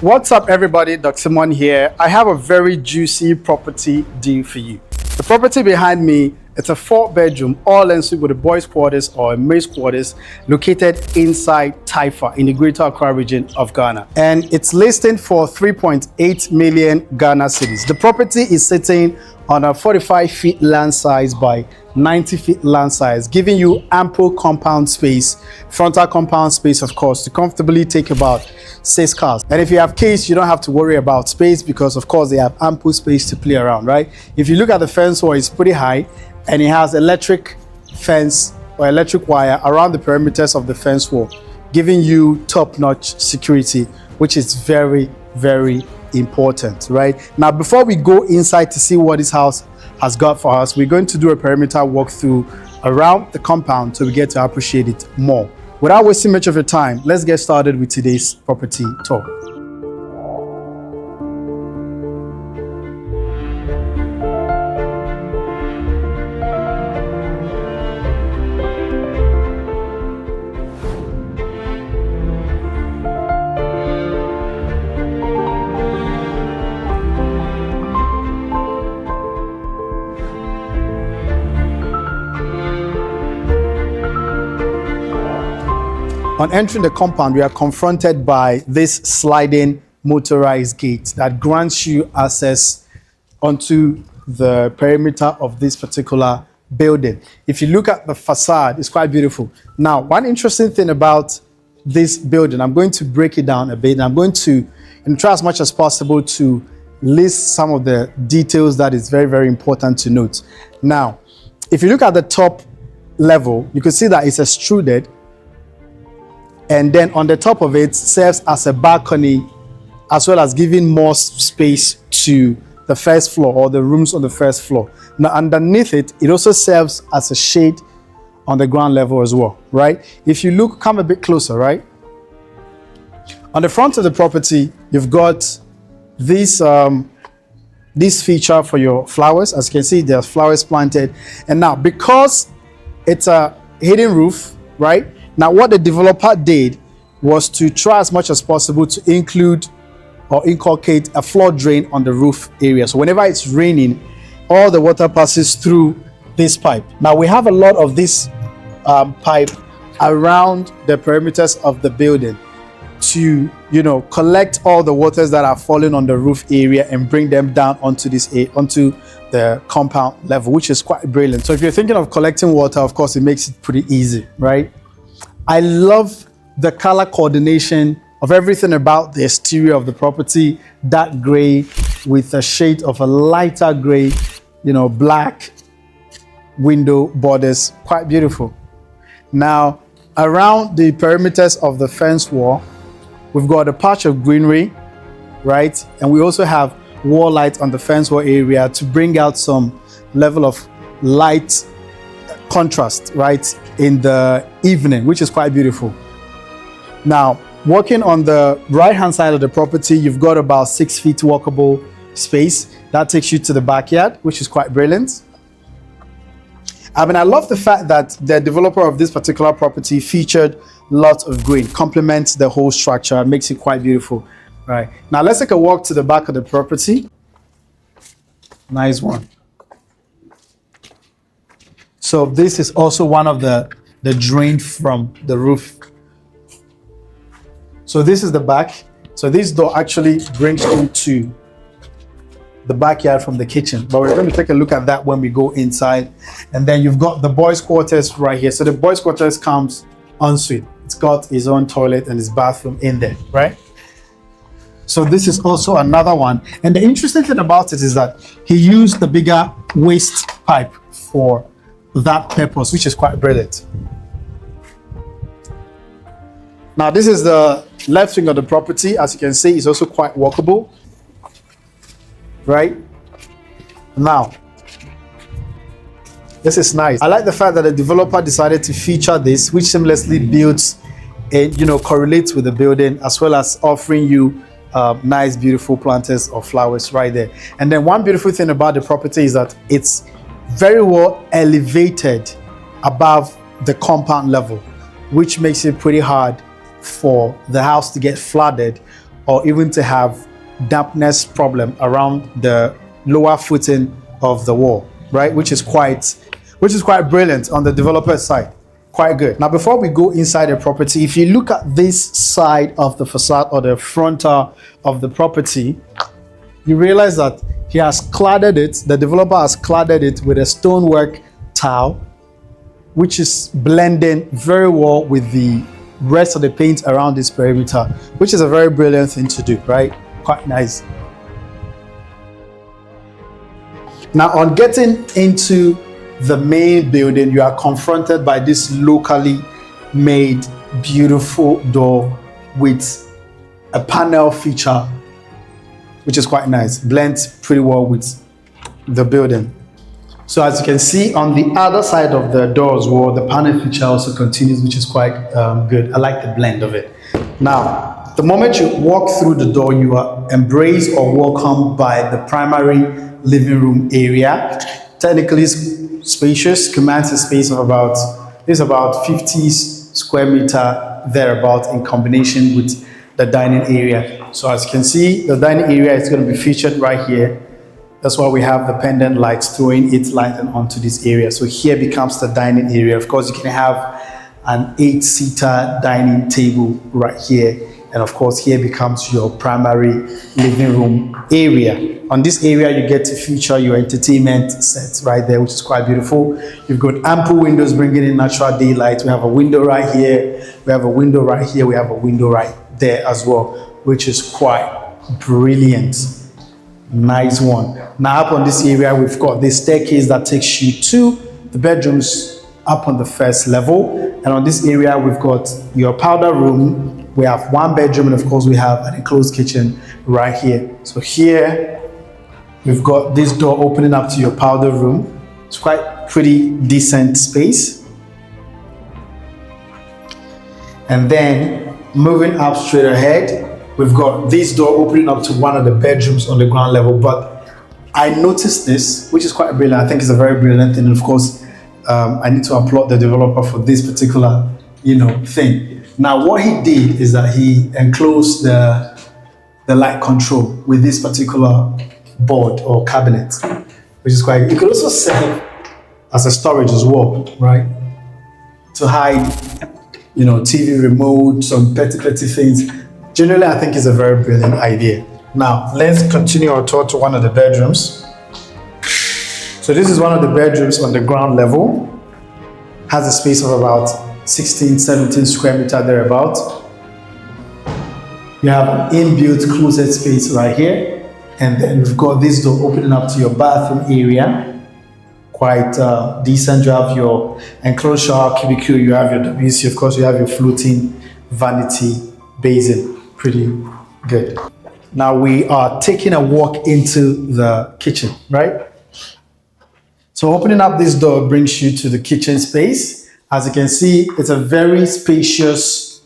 What's up, everybody? Doksimon here. I have a very juicy property deal for you. The property behind me, it's a 4-bedroom all ensuite with a boys quarters or a maids quarters located inside Taifa in the greater Accra region of Ghana. And it's listed for 3.8 million Ghana cedis. The property is sitting on a 45 feet land size by 90 feet land size, giving you ample compound space, frontal compound space, of course, to comfortably take about 6 cars. And if you have kids, you don't have to worry about space because, of course, they have ample space to play around, right? If you look at the fence wall, it's pretty high and it has electric fence or electric wire around the perimeters of the fence wall, giving you top-notch security, which is very, very important, right? Now, before we go inside to see what this house has got for us, we're going to do a perimeter walkthrough around the compound so we get to appreciate it more. Without wasting much of your time, let's get started with today's property tour. On entering the compound, we are confronted by this sliding motorized gate that grants you access onto the perimeter of this particular building. If you look at the facade, it's quite beautiful. Now, one interesting thing about this building, I'm going to break it down a bit, and I'm going to try as much as possible to list some of the details that is very, very important to note. Now, if you look at the top level, you can see that it's extruded, and then on the top of it serves as a balcony, as well as giving more space to the first floor or the rooms on the first floor. Now, underneath it, it also serves as a shade on the ground level as well, right? If you look, come a bit closer, right? On the front of the property, you've got this feature for your flowers. As you can see, there's flowers planted. And now, because it's a hidden roof, right? Now, what the developer did was to try as much as possible to include or inculcate a flood drain on the roof area. So whenever it's raining, all the water passes through this pipe. Now, we have a lot of this pipe around the perimeters of the building to, collect all the waters that are falling on the roof area and bring them down onto the compound level, which is quite brilliant. So if you're thinking of collecting water, of course, it makes it pretty easy, right? I love the color coordination of everything about the exterior of the property. Dark gray with a shade of a lighter gray, black window borders. Quite beautiful. Now, around the perimeters of the fence wall, we've got a patch of greenery, right? And we also have wall lights on the fence wall area to bring out some level of light contrast, right, in the evening, which is quite beautiful. Now, walking on the right hand side of the property, you've got about 6 feet walkable space that takes you to the backyard, which is quite brilliant. I love the fact that the developer of this particular property featured lots of green, complements the whole structure, makes it quite beautiful. Right, now let's take a walk to the back of the property. Nice one. So this is also one of the drain from the roof. So this is the back. So this door actually brings you to the backyard from the kitchen. But we're going to take a look at that when we go inside. And then you've got the boys' quarters right here. So the boys' quarters comes en suite. It's got its own toilet and its bathroom in there, right? So this is also another one. And the interesting thing about it is that he used the bigger waste pipe for that purpose, which is quite brilliant. Now, this is the left wing of the property. As you can see, it's also quite walkable, right? Now, this is nice. I like the fact that the developer decided to feature this, which seamlessly builds and correlates with the building, as well as offering you nice, beautiful planters of flowers right there. And then one beautiful thing about the property is that it's very well elevated above the compound level, which makes it pretty hard for the house to get flooded or even to have dampness problem around the lower footing of the wall, right? Which is quite brilliant on the developer side. Quite good. Now, before we go inside the property, if you look at this side of the facade or the frontal of the property, you realize that he has cladded it, the developer has cladded it with a stonework tile, which is blending very well with the rest of the paint around this perimeter, which is a very brilliant thing to do, right? Quite nice. Now, on getting into the main building, you are confronted by this locally made beautiful door with a panel feature, which is quite nice. Blends pretty well with the building. So as you can see on the other side of the door as well, the panel feature also continues, which is quite good. I like the blend of it. Now, the moment you walk through the door, you are embraced or welcomed by the primary living room area. Technically spacious, commands a space of about 50 square meter thereabout in combination with the dining area. So as you can see, the dining area is going to be featured right here. That's why we have the pendant lights throwing its light onto this area. So here becomes the dining area. Of course, you can have an 8-seater dining table right here. And of course, here becomes your primary living room area. On this area, you get to feature your entertainment sets right there, which is quite beautiful. You've got ample windows bringing in natural daylight. We have a window right here. We have a window right here. We have a window right there as well, which is quite brilliant. Nice one. Now up on this area, we've got this staircase that takes you to the bedrooms up on the first level. And on this area, we've got your powder room. We have one bedroom, and of course we have an enclosed kitchen right here. So here, we've got this door opening up to your powder room. It's quite pretty decent space. And then moving up straight ahead, we've got this door opening up to one of the bedrooms on the ground level. But I noticed this, which is quite brilliant. I think it's a very brilliant thing. And of course, I need to applaud the developer for this particular, thing. Now, what he did is that he enclosed the light control with this particular board or cabinet, which is quite. It could also serve as a storage as well, right? To hide, TV remote, some petty things. Generally, I think it's a very brilliant idea. Now, let's continue our tour to one of the bedrooms. So this is one of the bedrooms on the ground level. Has a space of about 16, 17 square meter thereabout. You have an inbuilt closet space right here. And then we've got this door opening up to your bathroom area. Quite decent. You have your enclosed shower cubicle, you have your WC, of course you have your floating vanity basin. Pretty good. Now we are taking a walk into the kitchen, right? So opening up this door brings you to the kitchen space. As you can see, it's a very spacious,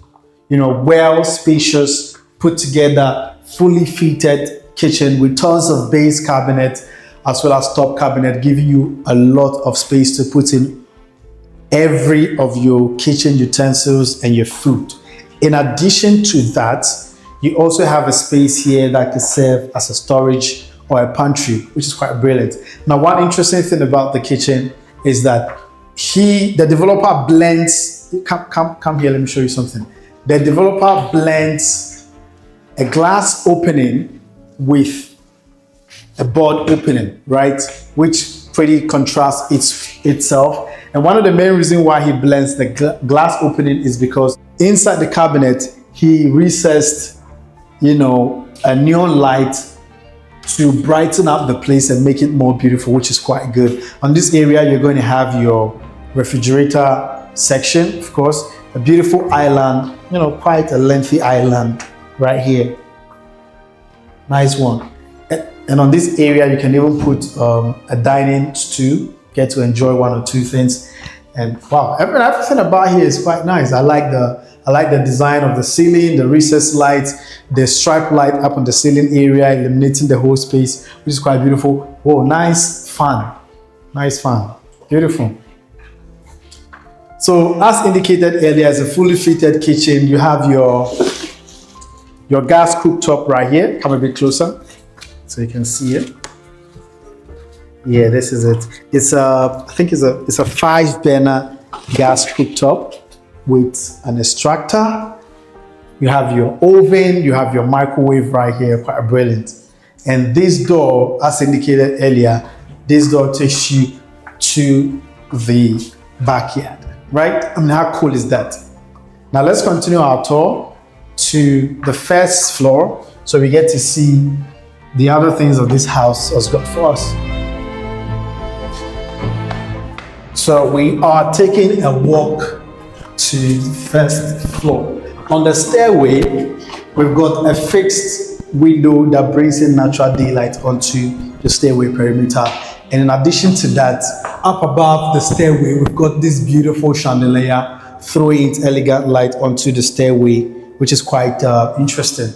well spacious, put together, fully fitted kitchen with tons of base cabinet as well as top cabinet, giving you a lot of space to put in every of your kitchen utensils and your food. In addition to that, you also have a space here that can serve as a storage or a pantry, which is quite brilliant. Now, one interesting thing about the kitchen is that the developer blends, come here, let me show you something. The developer blends a glass opening with a board opening, right? Which pretty contrasts itself. And one of the main reasons why he blends the glass opening is because inside the cabinet, he recessed, a neon light to brighten up the place and make it more beautiful, which is quite good. On this area, you're going to have your refrigerator section, of course, a beautiful island, quite a lengthy island right here. Nice one. And on this area, you can even put a dining stool, get to enjoy one or two things. And wow, everything about here is quite nice. I like the design of the ceiling, the recessed lights, the stripe light up on the ceiling area, illuminating the whole space, which is quite beautiful. Whoa, nice fan. Beautiful. So as indicated earlier, as a fully fitted kitchen, you have your your gas cooktop right here. Come a bit closer so you can see it. Yeah, this is it. It's a, I think it's a 5-burner gas cooktop with an extractor. You have your oven, you have your microwave right here, quite brilliant. And this door, as indicated earlier, this door takes you to the backyard, right? I mean, how cool is that? Now let's continue our tour to the first floor so we get to see the other things that this house has got for us. So we are taking a walk to the first floor. On the stairway, we've got a fixed window that brings in natural daylight onto the stairway perimeter. And in addition to that, up above the stairway, we've got this beautiful chandelier throwing its elegant light onto the stairway, which is quite interesting.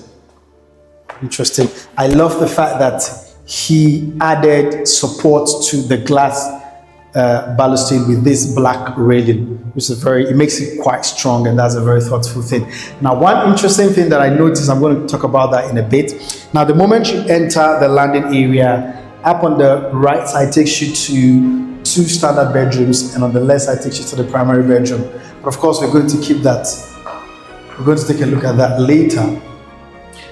I love the fact that he added support to the glass balustrade with this black railing, which is it makes it quite strong, and that's a very thoughtful thing. Now, one interesting thing that I noticed, I'm going to talk about that in a bit. Now, the moment you enter the landing area, up on the right side takes you to 2 standard bedrooms, and on the left side takes you to the primary bedroom. But of course, we're going to keep that. We're going to take a look at that later.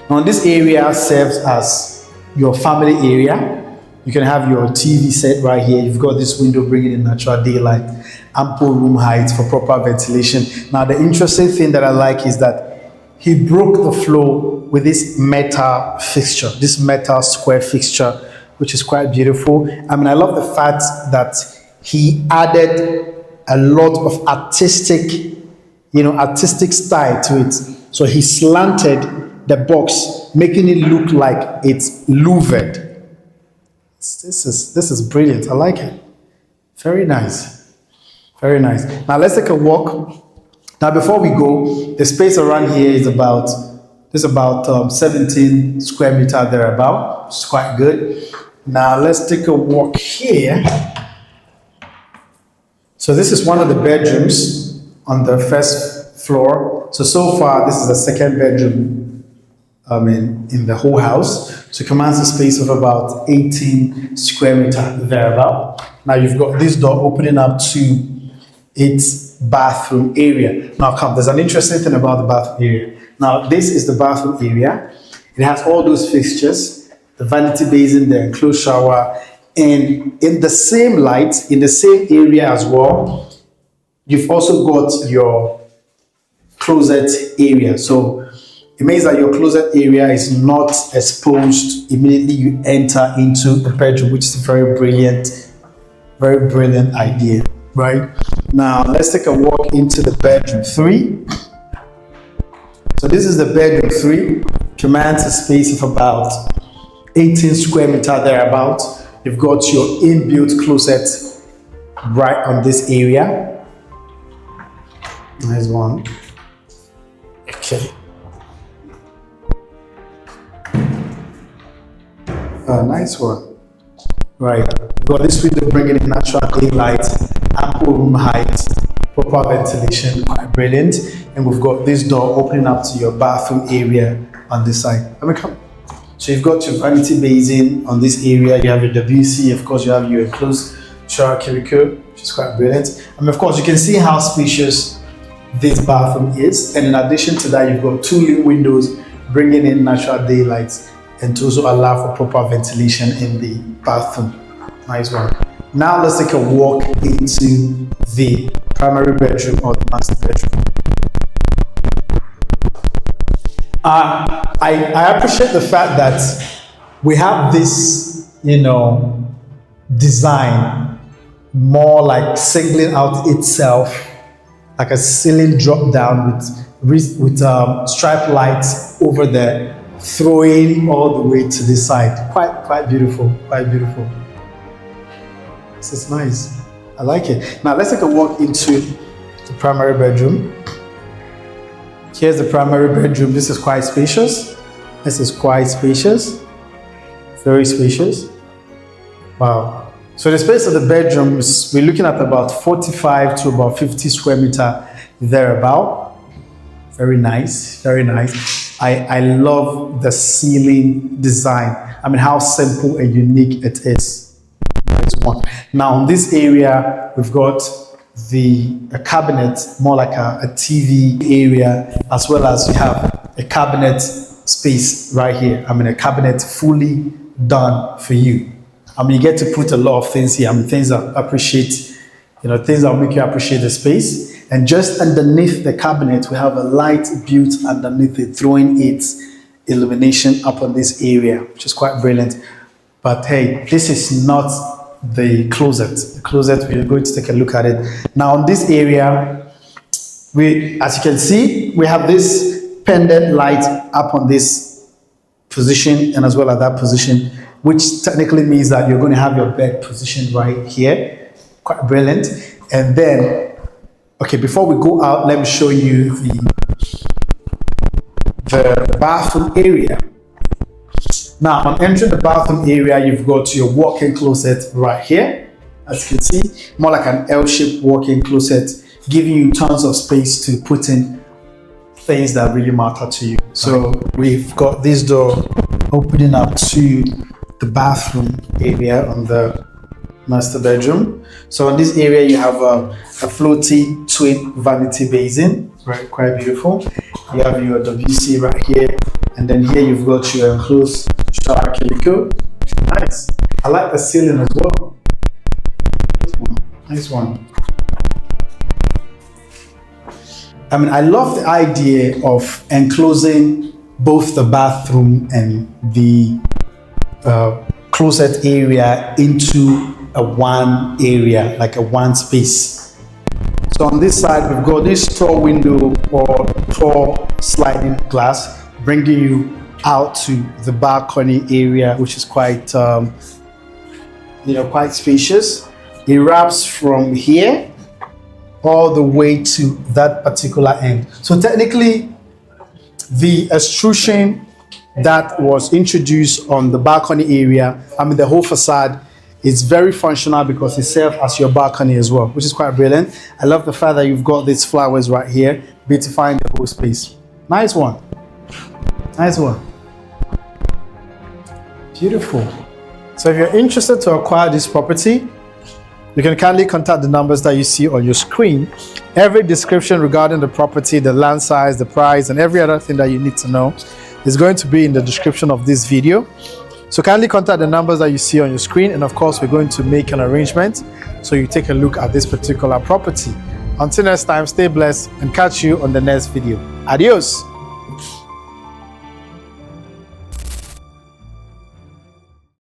Now, this area serves as your family area. You can have your TV set right here. You've got this window bringing in natural daylight, ample room height for proper ventilation. Now, the interesting thing that I like is that he broke the floor with this metal fixture, this metal square fixture, which is quite beautiful. I mean, I love the fact that he added a lot of artistic style to it. So he slanted the box, making it look like it's louvered. This is brilliant. I like it. Very nice. Very nice. Now let's take a walk. Now before we go, the space around here is about 17 square meter thereabout. It's quite good. Now let's take a walk here. So this is one of the bedrooms on the first floor. So far this is the second bedroom in the whole house. So it commands a space of about 18 square meter thereabout. Now you've got this door opening up to its bathroom area. Now there's an interesting thing about the bathroom area. Now this is the bathroom area. It has all those fixtures, the vanity basin, the enclosed shower, and in the same light, in the same area as well, you've also got your closet area. So it means that your closet area is not exposed immediately you enter into the bedroom, which is a very brilliant idea, right? Now let's take a walk into the bedroom 3. So this is the bedroom 3, commands a space of about 18 square meter thereabout. You've got your inbuilt closet right on this area. Nice one. Okay. Nice one. Right. We've got this window bringing in natural daylight, ample room height, proper ventilation, quite brilliant. And we've got this door opening up to your bathroom area on this side. Let me come. So you've got your vanity basin on this area. You have your WC. Of course, you have your enclosed shower cubicle, which is quite brilliant. And of course, you can see how spacious this bathroom is. And in addition to that, you've got 2 lit windows bringing in natural daylight and to also allow for proper ventilation in the bathroom. Nice one. Now let's take a walk into the primary bedroom or the master bedroom. I appreciate the fact that we have this, design more like singling out itself, like a ceiling drop down with strip lights over there, throwing all the way to the side. Quite beautiful, quite beautiful. This is nice. I like it. Now let's take a walk into the primary bedroom. Here's the primary bedroom. This is quite spacious. This is quite spacious. Very spacious. Wow. So the space of the bedroom is, we're looking at about 45 to about 50 square meter thereabout. Very nice, very nice. I love the ceiling design. I mean, how simple and unique it is. That's one. Now, in this area, we've got a cabinet, more like a TV area, as well as we have a cabinet space right here. I mean, a cabinet fully done for you. I mean, you get to put a lot of things here. I mean, things that appreciate, things that make you appreciate the space. And just underneath the cabinet, we have a light built underneath it, throwing its illumination up on this area, which is quite brilliant. But hey, this is not the closet. The closet, we're going to take a look at it. Now, in this area, as you can see, we have this pendant light up on this position and as well as that position, which technically means that you're going to have your bed positioned right here. Quite brilliant. And then, okay, before we go out, let me show you the bathroom area. Now, on entering the bathroom area, you've got your walk-in closet right here. As you can see, more like an L-shaped walk-in closet, giving you tons of space to put in things that really matter to you. So we've got this door opening up to the bathroom area on the master bedroom. So in this area, you have a floaty twin vanity basin, right? Quite beautiful. You have your WC right here, and then here you've got your enclosed shower calico. Nice. I like the ceiling as well. Nice one. I mean, I love the idea of enclosing both the bathroom and the closet area into a one area, like a one space. So on this side, we've got this tall window or tall sliding glass, bringing you out to the balcony area, which is quite, quite spacious. It wraps from here all the way to that particular end. So technically, the extrusion that was introduced on the balcony area, I mean, the whole facade is very functional because it serves as your balcony as well, which is quite brilliant. I love the fact that you've got these flowers right here, beautifying the whole space. Nice one. Nice one. Beautiful. So if you're interested to acquire this property, you can kindly contact the numbers that you see on your screen. Every description regarding the property, the land size, the price, and every other thing that you need to know is going to be in the description of this video. So kindly contact the numbers that you see on your screen, and of course, we're going to make an arrangement so you take a look at this particular property. Until next time, stay blessed and catch you on the next video. Adios.